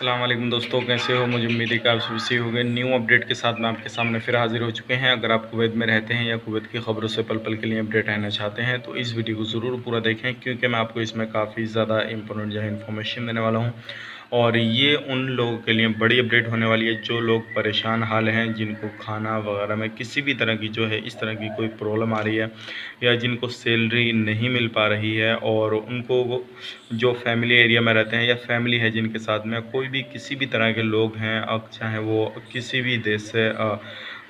अस्सलाम वालेकुम दोस्तों, कैसे हो? मुझे उम्मीद है कि आप सभी सही हो गए। न्यू अपडेट के साथ मैं आपके सामने फिर हाज़िर हो चुके हैं। अगर आप कुवैत में रहते हैं या कुवैत की ख़बरों से पल-पल के लिए अपडेट रहना चाहते हैं, तो इस वीडियो को ज़रूर पूरा देखें, क्योंकि मैं आपको इसमें काफ़ी ज़्यादा इम्पोर्टेंट जो है इन्फॉर्मेशन देने वाला हूँ। और ये उन लोगों के लिए बड़ी अपडेट होने वाली है, जो लोग परेशान हाल हैं, जिनको खाना वगैरह में किसी भी तरह की जो है इस तरह की कोई प्रॉब्लम आ रही है, या जिनको सैलरी नहीं मिल पा रही है, और उनको वो जो फैमिली एरिया में रहते हैं या फैमिली है जिनके साथ में कोई भी किसी भी तरह के लोग हैं, अब चाहे वो किसी भी देश से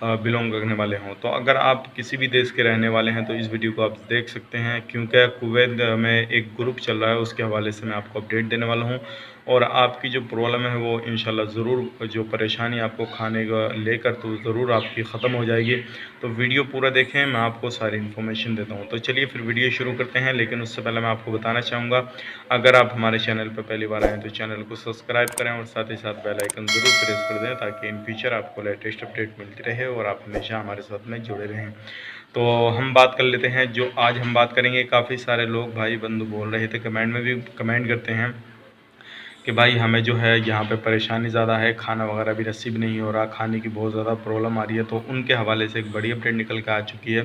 बिलोंग करने वाले हों। तो अगर आप किसी भी देश के रहने वाले हैं तो इस वीडियो को आप देख सकते हैं, क्योंकि कुवैत में एक ग्रुप चल रहा है, उसके हवाले से मैं आपको अपडेट देने वाला हूं। और आपकी जो प्रॉब्लम है वो इंशाल्लाह ज़रूर, जो परेशानी आपको खाने का लेकर, तो ज़रूर आपकी ख़त्म हो जाएगी। तो वीडियो पूरा देखें, मैं आपको सारी इन्फॉर्मेशन देता हूं। तो चलिए फिर वीडियो शुरू करते हैं, लेकिन उससे पहले मैं आपको बताना चाहूँगा, अगर आप हमारे चैनल पर पहली बार आए हैं तो चैनल को सब्सक्राइब करें और साथ ही साथ बेल आइकन ज़रूर प्रेस कर दें, ताकि इन फ्यूचर आपको लेटेस्ट अपडेट मिलती रहे और आप हमेशा हमारे साथ में जुड़े रहें। तो हम बात कर लेते हैं, जो आज हम बात करेंगे, काफ़ी सारे लोग भाई बंधु बोल रहे थे, कमेंट में भी कमेंट करते हैं कि भाई हमें जो है यहाँ पे परेशानी ज़्यादा है, खाना वगैरह भी नसीब नहीं हो रहा, खाने की बहुत ज़्यादा प्रॉब्लम आ रही है। तो उनके हवाले से एक बड़ी अपडेट निकल के आ चुकी है।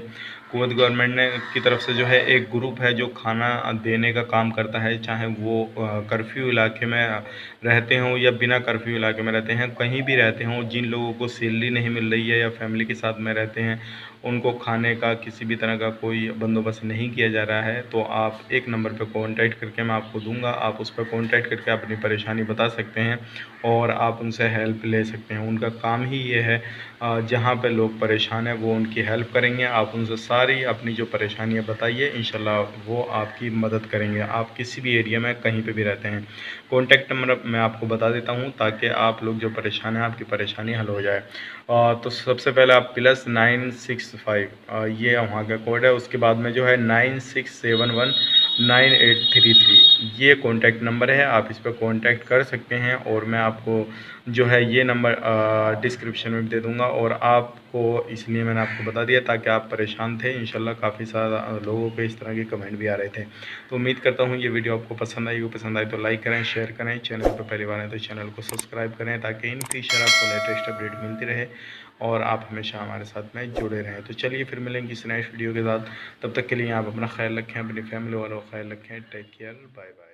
कुवैत गवर्नमेंट ने की तरफ से जो है एक ग्रुप है जो खाना देने का काम करता है, चाहे वो कर्फ्यू इलाके में रहते हों या बिना कर्फ्यू इलाके में रहते हैं, कहीं भी रहते हों, जिन लोगों को सैलरी नहीं मिल रही है या फैमिली के साथ में रहते हैं, उनको खाने का किसी भी तरह का कोई बंदोबस्त नहीं किया जा रहा है, तो आप एक नंबर पे कॉन्टैक्ट करके मैं आपको दूंगा, आप उस पर कॉन्टैक्ट करके अपनी परेशानी बता सकते हैं और आप उनसे हेल्प ले सकते हैं। उनका काम ही ये है, जहाँ पे लोग परेशान हैं वो उनकी हेल्प करेंगे। आप उनसे सारी अपनी जो परेशानियाँ बताइए, इंशाल्लाह वो आपकी मदद करेंगे, आप किसी भी एरिया में कहीं पे भी रहते हैं। कॉन्टैक्ट नंबर मैं आपको बता देता हूँ, ताकि आप लोग जो परेशान हैं आपकी परेशानी हल हो जाए। तो सबसे पहले आप +965 ये वहाँ का कोड है, उसके बाद में जो है 96719833 ये कॉन्टैक्ट नंबर है, आप इस पर कॉन्टैक्ट कर सकते हैं। और मैं आपको जो है ये नंबर डिस्क्रिप्शन में भी दे दूँगा, और आपको इसलिए मैंने आपको बता दिया ताकि आप परेशान थे। इंशाल्लाह काफ़ी सारा लोगों के इस तरह के कमेंट भी आ रहे थे। तो उम्मीद करता हूँ ये वीडियो आपको पसंद आई हो। पसंद आई तो लाइक करें, शेयर करें, चैनल पर पहली बार आए तो चैनल को सब्सक्राइब करें, ताकि इन फ्यूचर आपको लेटेस्ट अपडेट मिलती रहे और आप हमेशा हमारे साथ में जुड़े रहें। तो चलिए फिर मिलेंगे इस नेक्स्ट वीडियो के साथ, तब तक के लिए आप अपना ख्याल रखें, अपनी फैमिली वालों का ख्याल रखें। Take care, bye bye.